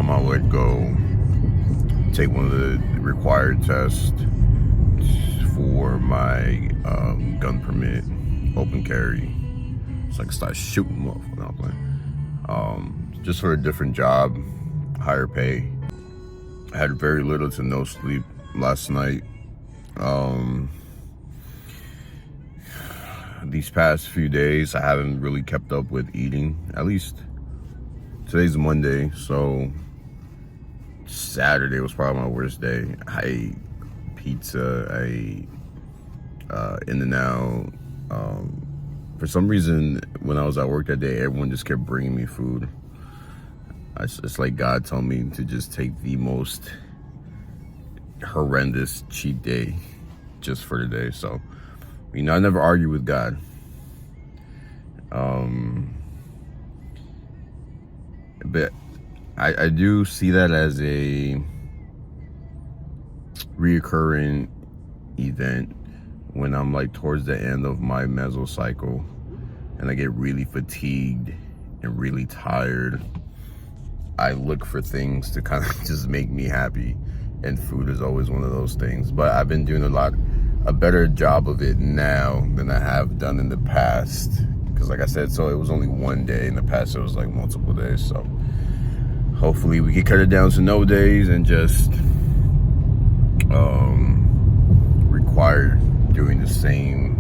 mom I would go take one of the required tests for my gun permit, open carry. So I can start shooting motherfuckers. I'm playing. Just for a different job, higher pay. I had very little to no sleep last night. These past few days, I haven't really kept up with eating. At least today's Monday, so Saturday was probably my worst day. I ate pizza, I ate In-N-Out. For some reason, when I was at work that day, everyone just kept bringing me food. It's like God told me to just take the most horrendous cheat day just for the day. So, you know, I never argue with God. But I do see that as a reoccurring event when I'm like towards the end of my mesocycle and I get really fatigued and really tired. I look for things to kind of just make me happy, and food is always one of those things. But I've been doing a better job of it now than I have done in the past, because like I said, so it was only one day. In the past it was like multiple days. So hopefully we can cut it down to no days and just require doing the same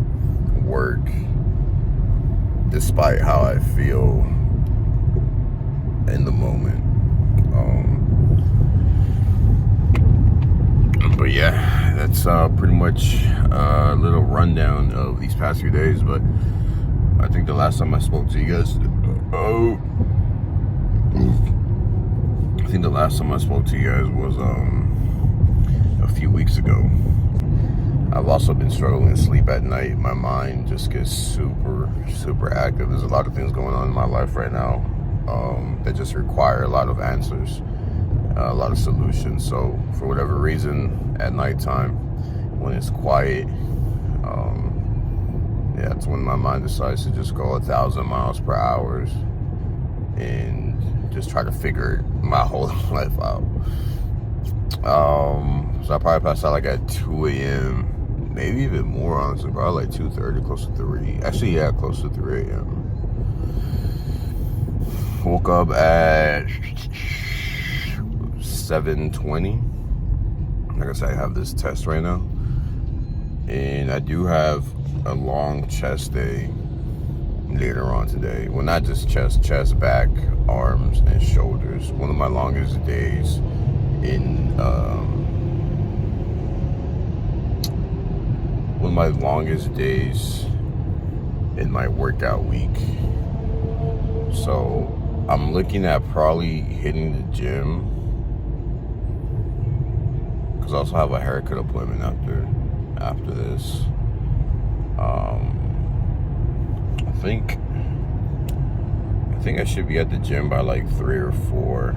work despite how I feel in the moment. But yeah, that's pretty much a little rundown of these past few days. But I think the last time I spoke to you guys, was a few weeks ago. I've also been struggling to sleep at night. My mind just gets super active. There's a lot of things going on in my life right now that just require a lot of answers, a lot of solutions. So for whatever reason, at nighttime, when it's quiet, it's when my mind decides to just go 1,000 miles per hour and just try to figure my whole life out. So I probably passed out like at 2 a.m., maybe even more, honestly, probably like 2:30, close to 3. Actually, yeah, close to 3 a.m. Woke up at 7:20. Like I said, I have this test right now, and I do have a long chest day later on today. Well, not just chest, back, arms, and shoulders. One of my longest days in my workout week. So I'm looking at probably hitting the gym, because I also have a haircut appointment after this. I think I should be at the gym by like 3 or 4,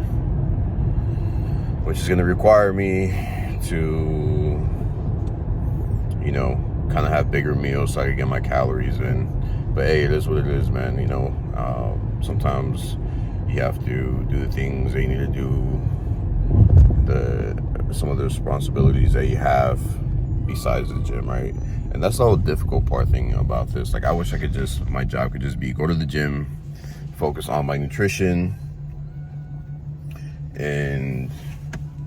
which is going to require me to, you know, kind of have bigger meals so I can get my calories in. But hey, it is what it is, man. You know, sometimes you have to do the things that you need to do, some of the responsibilities that you have besides the gym, right? And that's the whole difficult thing about this. Like, I wish my job could just be go to the gym, focus on my nutrition, and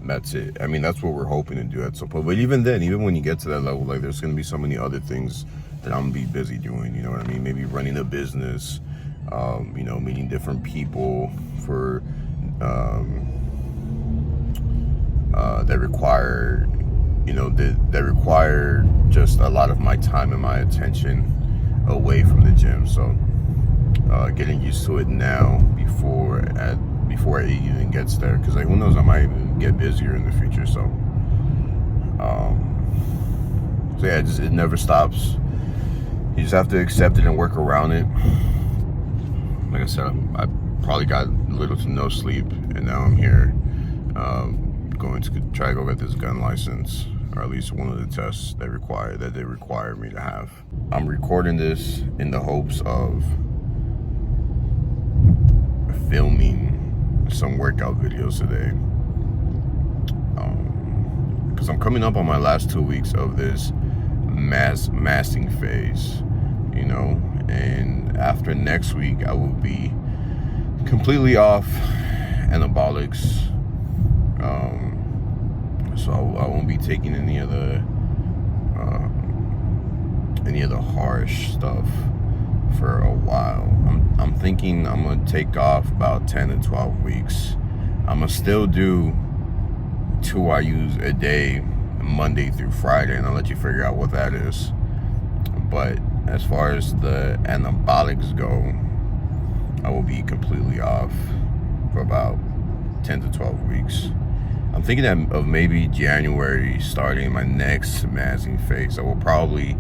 that's it. I mean, that's what we're hoping to do at some point. But even then, even when you get to that level, like, there's going to be so many other things that I'm going to be busy doing, you know what I mean? Maybe running a business, you know, meeting different people for that require, you know, that require just a lot of my time and my attention away from the gym. So getting used to it now before it even gets there, because like, who knows, I might even get busier in the future. So yeah, it never stops. You just have to accept it and work around it. Like I said, I probably got little to no sleep, and now I'm here going to try to go get this gun license, or at least one of the tests they require me to have. I'm recording this in the hopes of filming some workout videos today. Because I'm coming up on my last 2 weeks of this masking phase, you know, and after next week I will be completely off anabolics. So I won't be taking any of the harsh stuff for a while. I'm thinking I'm gonna take off about 10 to 12 weeks. I'm gonna still do 2 IUs a day, Monday through Friday, and I'll let you figure out what that is. But as far as the anabolics go, I will be completely off for about 10 to 12 weeks. I'm thinking of maybe January starting my next masking phase. I will probably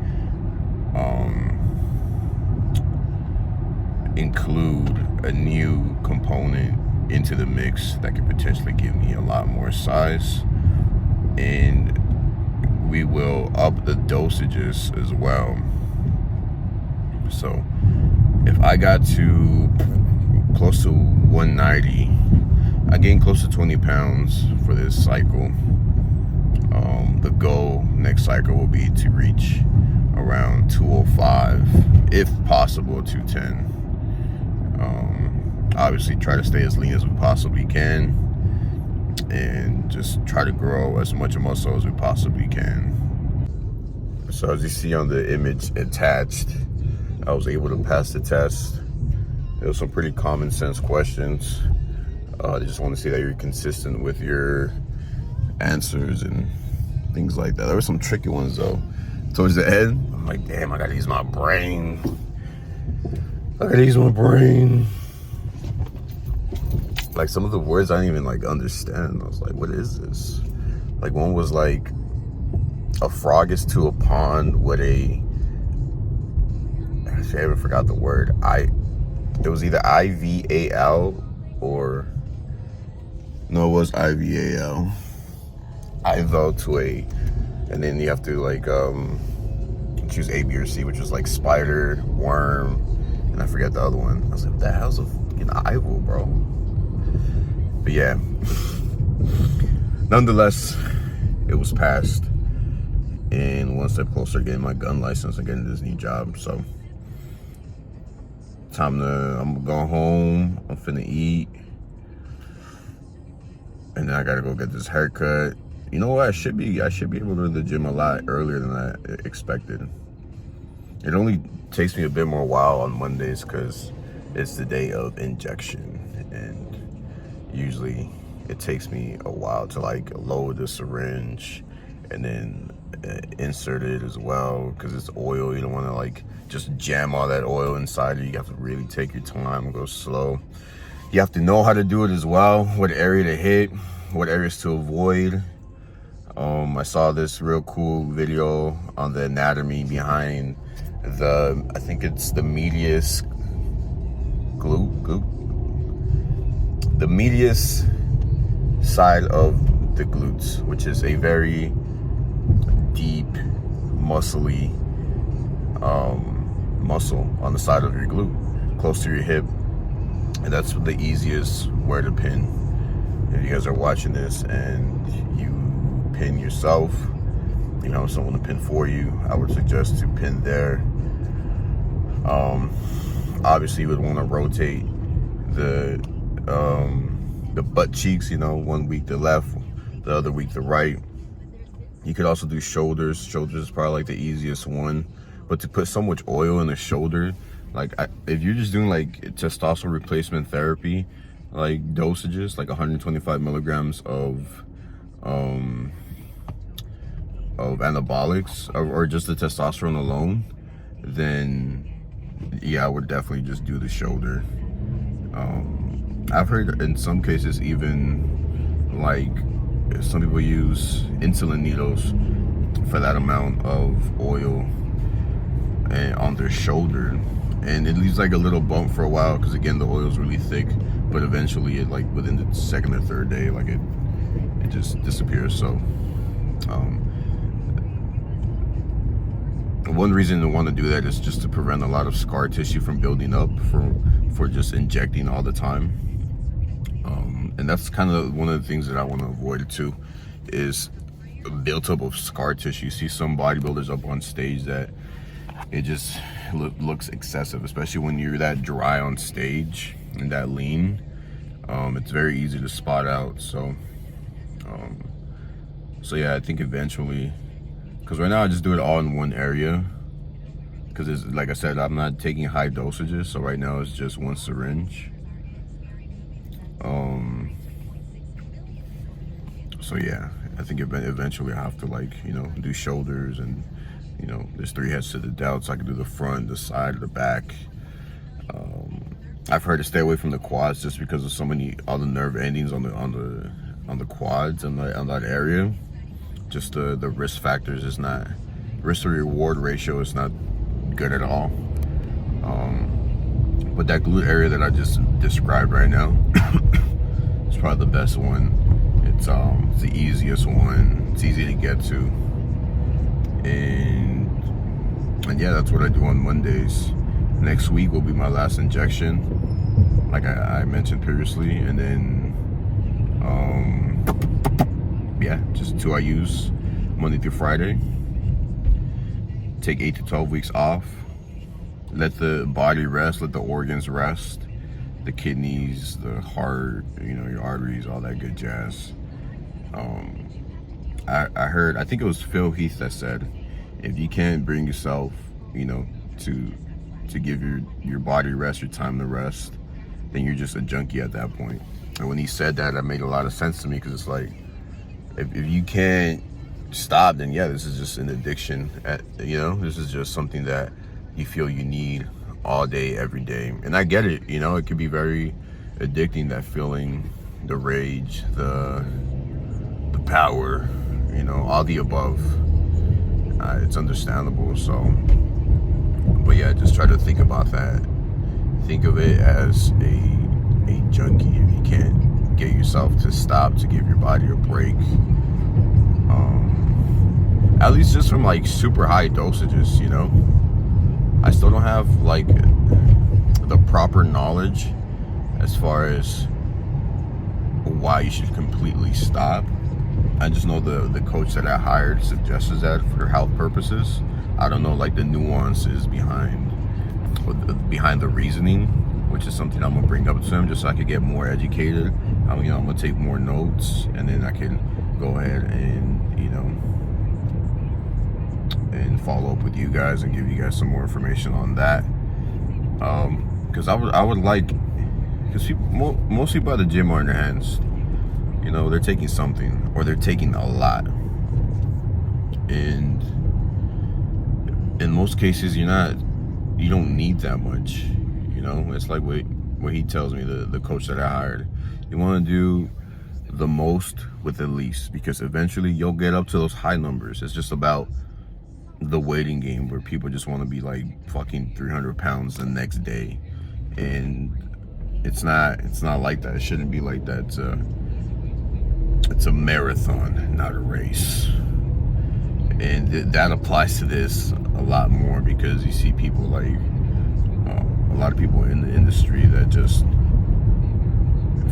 include a new component into the mix that could potentially give me a lot more size, and we will up the dosages as well. So if I got to close to 190, I gained close to 20 pounds for this cycle. The goal next cycle will be to reach around 205, if possible 210. Obviously try to stay as lean as we possibly can, and just try to grow as much muscle as we possibly can. So as you see on the image attached, I was able to pass the test. There was some pretty common sense questions. They just want to see that you're consistent with your answers and things like that. There were some tricky ones though. Towards the end, I'm like, damn, I gotta use my brain. Like some of the words I didn't even like understand. I was like, what is this? Like one was like, a frog is to a pond with a, actually I even forgot the word. It was either IVAL or, no, it was IVAL. IVAL to a, and then you have to like choose A, B, or C, which was like spider, worm, and I forget the other one. I was like, what the hell's a fucking IVAL, bro? But yeah, nonetheless, it was passed, and one step closer to getting my gun license and getting this new job. So I'm gonna go home, I'm finna eat, and then I gotta go get this haircut. You know what, I should be able to go to the gym a lot earlier than I expected. It only takes me a bit more while on Mondays because it's the day of injection, and usually it takes me a while to like load the syringe and then insert it as well, because it's oil. You don't want to like just jam all that oil inside it. You have to really take your time and go slow. You have to know how to do it as well, what area to hit, what areas to avoid. I saw this real cool video on the anatomy behind I think it's the medius glute, the medius side of the glutes, which is a very deep, muscly muscle on the side of your glute, close to your hip, and that's the easiest where to pin. If you guys are watching this and you pin yourself, you know, someone to pin for you, I would suggest to pin there. Obviously you would want to rotate the butt cheeks, you know, 1 week the left, the other week the right. You could also do shoulders. Shoulders is probably like the easiest one, but to put so much oil in the shoulder, like if you're just doing like testosterone replacement therapy, like dosages, like 125 milligrams of anabolics or just the testosterone alone, then yeah, I would definitely just do the shoulder. I've heard in some cases even like some people use insulin needles for that amount of oil and on their shoulder, and it leaves like a little bump for a while because again the oil is really thick, but eventually it like within the second or third day like it just disappears. So one reason to want to do that is just to prevent a lot of scar tissue from building up for just injecting all the time. And that's kind of one of the things that I want to avoid too, is a built-up of scar tissue. You see some bodybuilders up on stage that it just looks excessive, especially when you're that dry on stage and that lean. It's very easy to spot out. So yeah, I think eventually, because right now I just do it all in one area, because it's, like I said, I'm not taking high dosages, so right now it's just one syringe. So yeah, I think eventually I have to, like, you know, do shoulders, and, you know, there's 3 heads to the delt, so I can do the front, the side, the back. I've heard to stay away from the quads just because of so many other nerve endings on the quads and on that area. Just the risk factors is not, risk to reward ratio is not good at all. But that glute area that I just described right now is probably the best one. It's the easiest one. It's easy to get to, and yeah, that's what I do on Mondays. Next week will be my last injection, like I mentioned previously, and then yeah, just 2 I use Monday through Friday. Take 8 to 12 weeks off. Let the body rest, let the organs rest, the kidneys, the heart, you know, your arteries, all that good jazz. I heard, I think it was Phil Heath that said, if you can't bring yourself, you know, to give your body rest, your time to rest, then you're just a junkie at that point. And when he said that, that made a lot of sense to me, because it's like, if you can't stop, then yeah, this is just an addiction. You know, this is just something that you feel you need all day, every day. And I get it, you know, it could be very addicting, that feeling, the rage, the power, you know, all the above. It's understandable. So, but yeah, just try to think about that. Think of it as a junkie. If you can't get yourself to stop, to give your body a break, at least just from like super high dosages, you know. I still don't have like the proper knowledge as far as why you should completely stop. I just know the coach that I hired suggests that for health purposes. I don't know like the nuances behind the reasoning, which is something I'm gonna bring up to him just so I could get more educated. You know, I'm gonna take more notes, and then I can go ahead and, you know, and follow up with you guys and give you guys some more information on that. Because I would like, because most people at the gym are in their hands. You know, they're taking something, or they're taking a lot. And in most cases, you don't need that much. You know, it's like what he tells me, the coach that I hired. You want to do the most with the least, because eventually you'll get up to those high numbers. It's just about the waiting game, where people just want to be like fucking 300 pounds the next day. And it's not like that. It shouldn't be like that. It's a marathon, not a race. And that applies to this a lot more, because you see people like a lot of people in the industry that just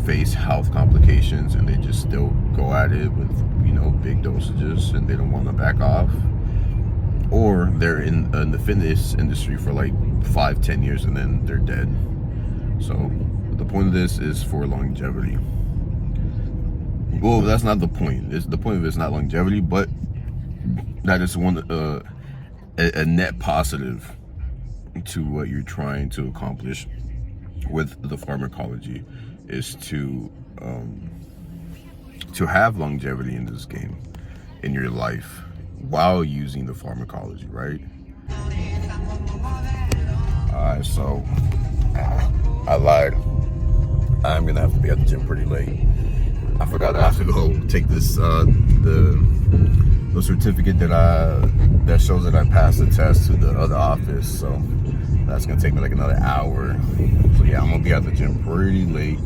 face health complications, and they just still go at it with, you know, big dosages, and they don't want to back off. Or they're in the fitness industry for like 5-10 years, and then they're dead. So the point of this is for longevity. Well, that's not the point. The point of it is not longevity, but that is one a net positive to what you're trying to accomplish with the pharmacology, is to have longevity in this game, in your life, while using the pharmacology, right? Alright, so I lied. I'm gonna have to be at the gym pretty late. I forgot I have to go take this the certificate that shows that I passed the test to the other office. So that's gonna take me like another hour. So yeah, I'm gonna be at the gym pretty late.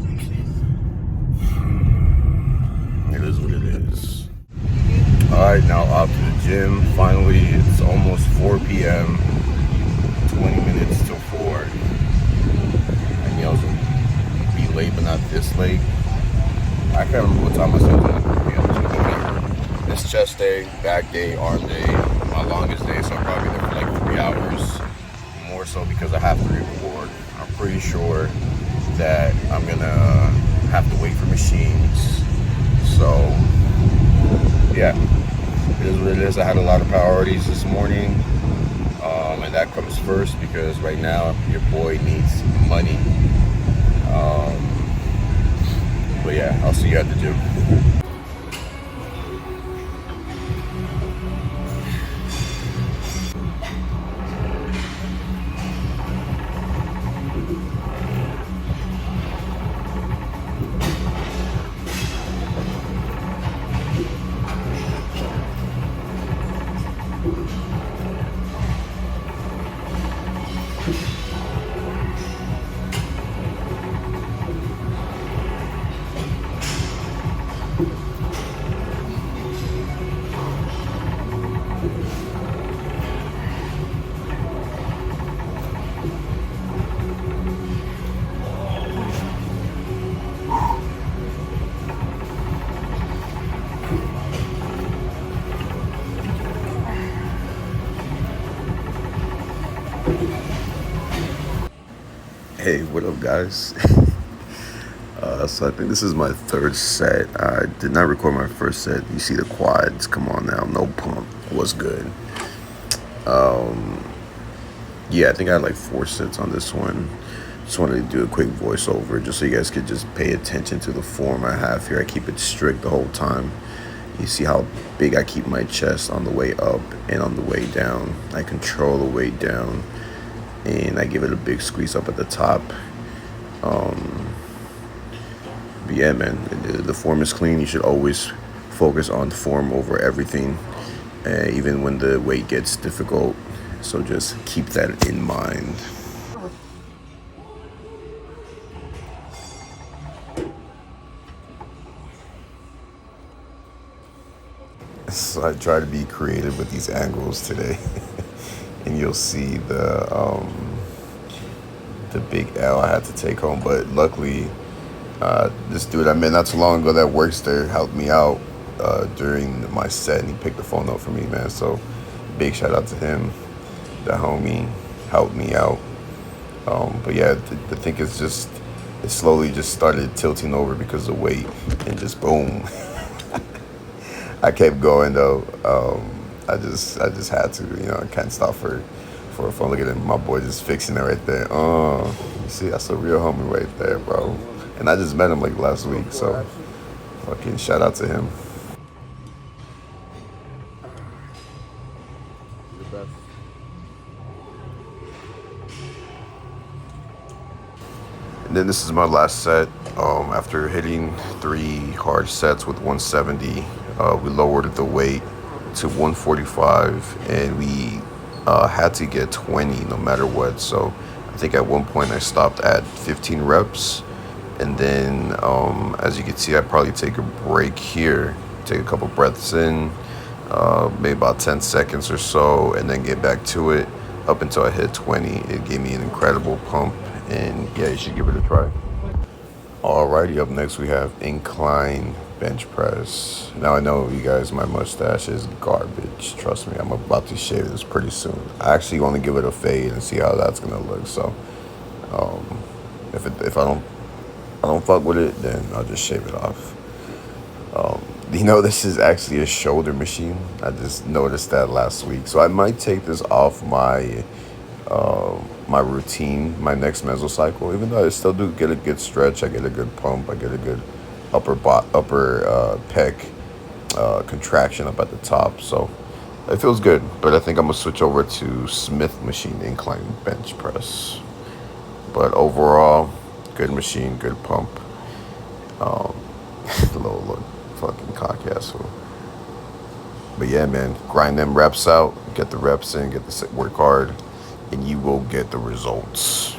It is what it is. Alright, now off to the gym. Finally, it's almost 4 p.m. 20 minutes till 4. I knew I was gonna be late, but not this late. I can't remember what time I said that. Yeah, whatever. It's chest day, back day, arm day, my longest day, so I'll probably be there for like 3 hours. More so because I have to record. I'm pretty sure that I'm gonna have to wait for machines. So yeah, it is what it is. I had a lot of priorities this morning, and that comes first because right now your boy needs money. But yeah, I'll see you at the gym. Hey, what up, guys? So I think this is my third set. I did not record my first set. You see the quads. Come on now, no pump. What's good? Yeah, I think I had like 4 sets on this one. Just wanted to do a quick voiceover just so you guys could just pay attention to the form I have here. I keep it strict the whole time. You see how big I keep my chest on the way up and on the way down. I control the way down and I give it a big squeeze up at the top. But yeah, man, the form is clean. You should always focus on form over everything, even when the weight gets difficult. So just keep that in mind. So I try to be creative with these angles today, and you'll see the big L I had to take home. But luckily, this dude I met not too long ago that works there helped me out during my set, and he picked the phone up for me, man. So big shout out to him. The homie helped me out. But yeah, the thing is just it slowly just started tilting over because of weight, and just boom. I kept going though. I just had to, I can't stop for a phone. Look at him, my boy just fixing it right there. You see, that's a real homie right there, bro. And I just met him like last week, so fucking shout out to him. And then this is my last set. After hitting 3 hard sets with 170, we lowered the weight to 145, and we had to get 20 no matter what. So I think at one point I stopped at 15 reps, and then as you can see, I probably take a break here, take a couple breaths in, maybe about 10 seconds or so, and then get back to it up until I hit 20. It gave me an incredible pump, and yeah, you should give it a try. Alrighty, up next we have incline bench press. Now I know you guys, my mustache is garbage. Trust me, I'm about to shave this pretty soon. I actually want to give it a fade and see how that's gonna look. So, if I don't fuck with it, then I'll just shave it off. This is actually a shoulder machine. I just noticed that last week, so I might take this off my routine, my next mesocycle. Even though I still do get a good stretch, I get a good pump, I get a good upper pec contraction up at the top. So it feels good. But I think I'm gonna switch over to Smith machine incline bench press. But overall, good machine, good pump. Little look, fucking cock asshole. But yeah, man, grind them reps out, get the reps in, get the work hard, and you will get the results.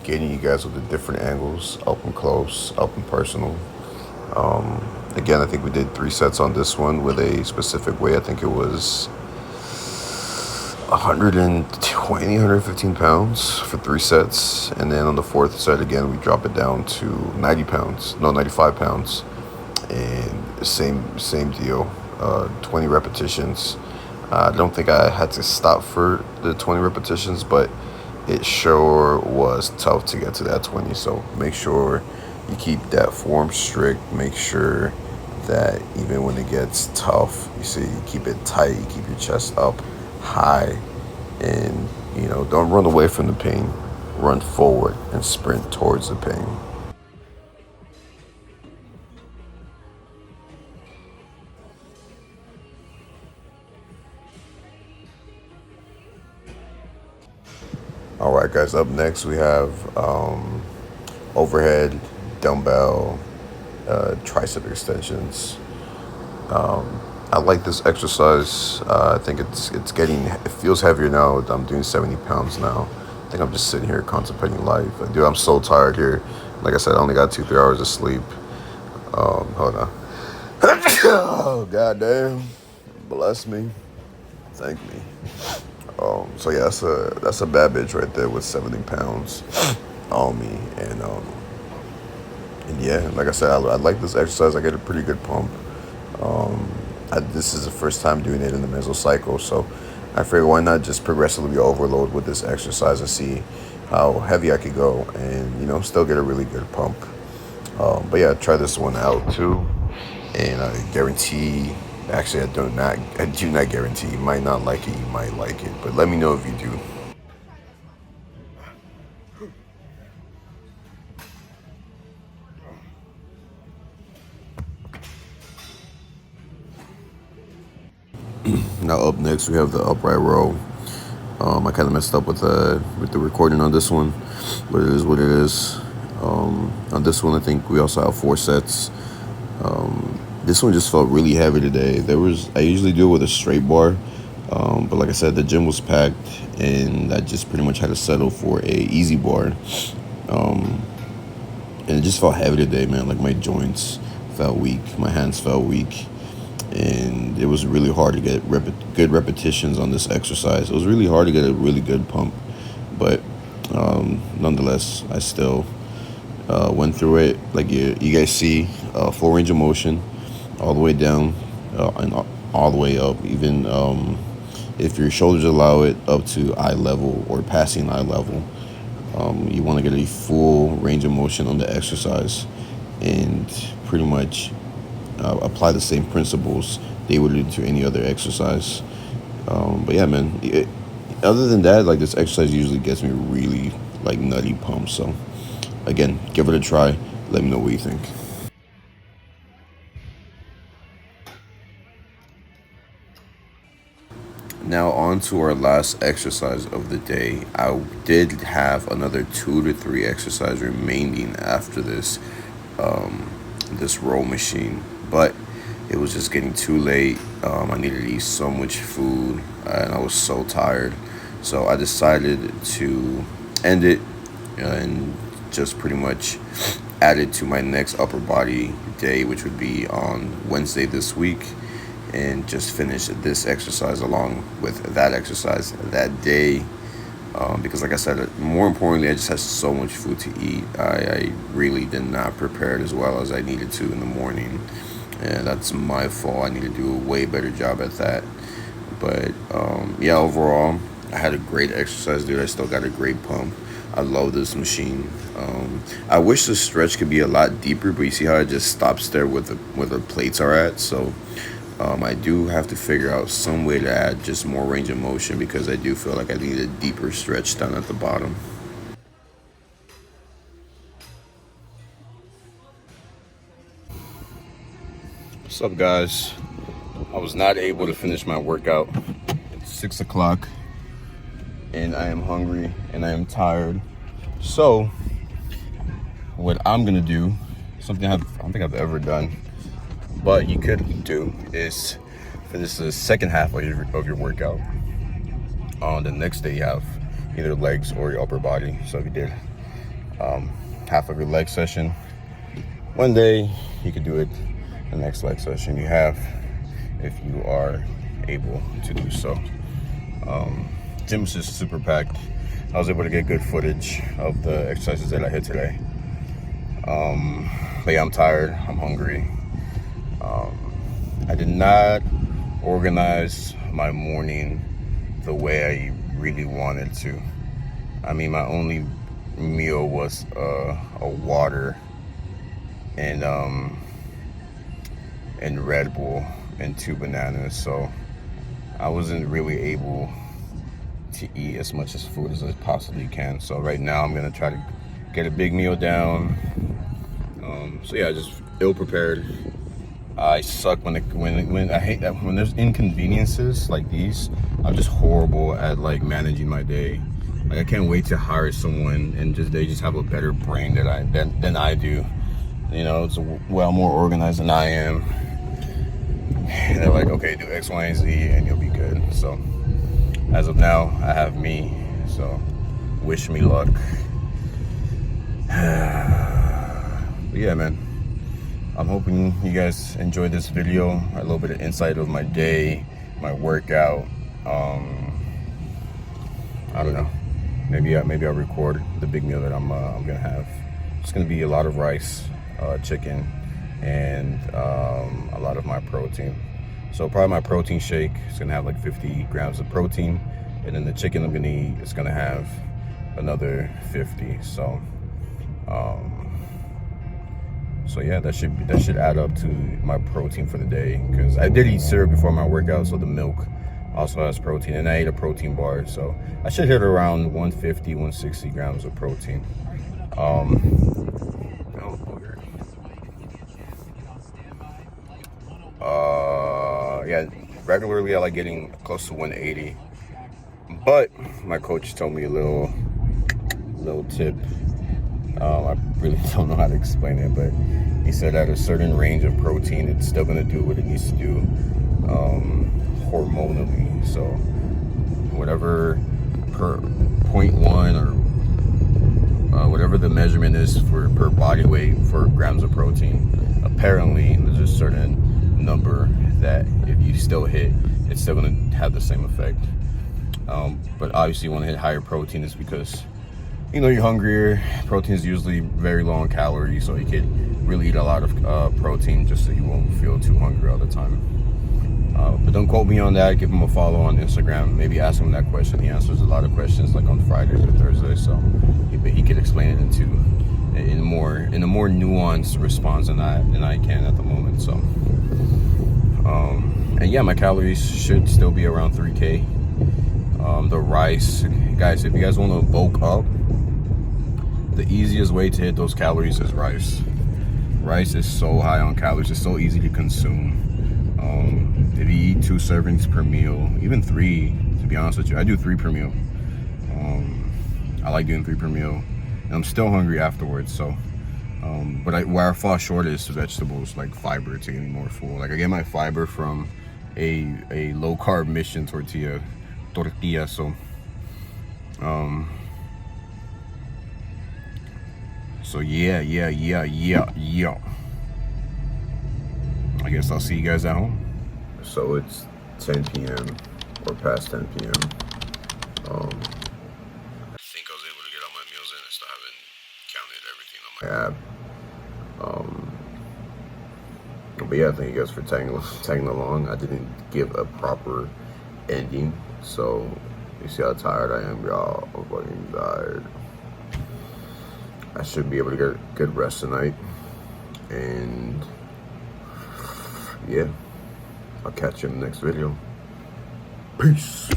Getting you guys with the different angles, up and close, up and personal. Again, I think we did 3 sets on this one with a specific way. I think it was 120, 115 pounds for 3 sets. And then on the 4th set, again, we drop it down to 90 pounds. No, 95 pounds. And same deal. 20 repetitions. I don't think I had to stop for the 20 repetitions, but it sure was tough to get to that 20. So make sure you keep that form strict. Make sure that even when it gets tough, you keep it tight, you keep your chest up high, and don't run away from the pain. Run forward and sprint towards the pain. All right, guys, up next we have overhead dumbbell tricep extensions. I like this exercise. I think it feels heavier now. I'm doing 70 pounds now. I think I'm just sitting here contemplating life. Dude, I'm so tired here. Like I said, I only got 2-3 hours of sleep. Hold on. Oh, goddamn. Bless me. Thank me. So yeah, that's a bad bitch right there with 70 pounds on me. And yeah, like I said, I like this exercise. I get a pretty good pump. This is the first time doing it in the mesocycle, so I figured why not just progressively overload with this exercise and see how heavy I could go and still get a really good pump. But yeah, try this one out too, and I guarantee. Actually, I do not guarantee. You might not like it. You might like it, but let me know if you do. Now up next we have the upright row. I kind of messed up with the recording on this one, but it is what it is. On this one, I think we also have 4 sets. This one just felt really heavy today. I usually do it with a straight bar, but like I said, the gym was packed, and I just pretty much had to settle for a easy bar. And it just felt heavy today, man. Like my joints felt weak, my hands felt weak, and it was really hard to get good repetitions on this exercise. It was really hard to get a really good pump, but nonetheless, I still went through it. Like you guys see, full range of motion, all the way down and all the way up. Even if your shoulders allow it, up to eye level or passing eye level. You want to get a full range of motion on the exercise and pretty much apply the same principles they would do to any other exercise. But yeah, man, other than that, like this exercise usually gets me really like nutty pumps. So again, give it a try. Let me know what you think. Now on to our last exercise of the day. I did have another 2 to 3 exercises remaining after this row machine, but it was just getting too late. I needed to eat so much food, and I was so tired. So I decided to end it and just pretty much add it to my next upper body day, which would be on Wednesday this week, and just finish this exercise along with that exercise that day. Because like I said, more importantly, I just had so much food to eat. I really did not prepare it as well as I needed to in the morning. And that's my fault. I need to do a way better job at that. But yeah, overall, I had a great exercise, dude. I still got a great pump. I love this machine. I wish the stretch could be a lot deeper, but you see how it just stops there where the plates are at. So I do have to figure out some way to add just more range of motion, because I do feel like I need a deeper stretch down at the bottom. What's up, guys? I was not able to finish my workout. It's 6 o'clock and I am hungry and I am tired. So what I'm gonna do, something I don't think I've ever done, but you could do, is finish the second half of your workout. On the next day, you have either legs or your upper body. So if you did half of your leg session one day, you could do it the next leg session you have, if you are able to do so. Gym's just super packed. I was able to get good footage of the exercises that I hit today. But yeah, I'm tired, I'm hungry. I did not organize my morning the way I really wanted to. I mean, my only meal was a water and Red Bull and 2 bananas, so I wasn't really able to eat as much as food as I possibly can. So right now I'm gonna try to get a big meal down. So yeah, just ill prepared. I suck when I hate that when there's inconveniences like these. I'm just horrible at like managing my day. Like I can't wait to hire someone and they just have a better brain than I do. You know, it's well more organized than I am. And they're like, okay, do X, Y, and Z, and you'll be good. So as of now, I have me. So wish me luck. But yeah, man. I'm hoping you guys enjoyed this video. A little bit of insight of my day, my workout. I don't know. Maybe I'll record the big meal that I'm gonna have. It's gonna be a lot of rice, chicken, and a lot of my protein. So probably my protein shake is gonna have like 50 grams of protein, and then the chicken I'm gonna eat is gonna have another 50. So yeah, that should add up to my protein for the day, because I did eat syrup before my workout, so the milk also has protein, and I ate a protein bar, so I should hit around 150, 160 grams of protein. Yeah, regularly I like getting close to 180, but my coach told me a little tip. I really don't know how to explain it, but he said at a certain range of protein, it's still going to do what it needs to do hormonally. So whatever per 0.1 or whatever the measurement is per body weight for grams of protein, apparently there's a certain number that if you still hit, it's still going to have the same effect. But obviously you want to hit higher protein is because, you know, you're hungrier. Protein is usually very low in calories, so you could really eat a lot of protein just so you won't feel too hungry all the time. But don't quote me on that. Give him a follow on Instagram. Maybe ask him that question. He answers a lot of questions like on Fridays or Thursdays, so he could explain it in a more nuanced response than I can at the moment. So, and yeah, my calories should still be around 3K. The rice, guys, if you guys want to bulk up, the easiest way to hit those calories is rice. Rice is so high on calories. It's so easy to consume. If you eat 2 servings per meal, even 3, to be honest with you, I do 3 per meal. I like doing 3 per meal, and I'm still hungry afterwards. So, but where I fall short is vegetables, like fiber, to get me more full. Like I get my fiber from a low carb Mission tortilla. So yeah. I guess I'll see you guys at home. So it's 10 p.m. or past 10 p.m. I think I was able to get all my meals in. I still haven't counted everything on my app. But yeah, thank you guys for tagging along. I didn't give a proper ending, so you see how tired I am, y'all. I'm fucking tired. I should be able to get good rest tonight, and yeah, I'll catch you in the next video. Peace.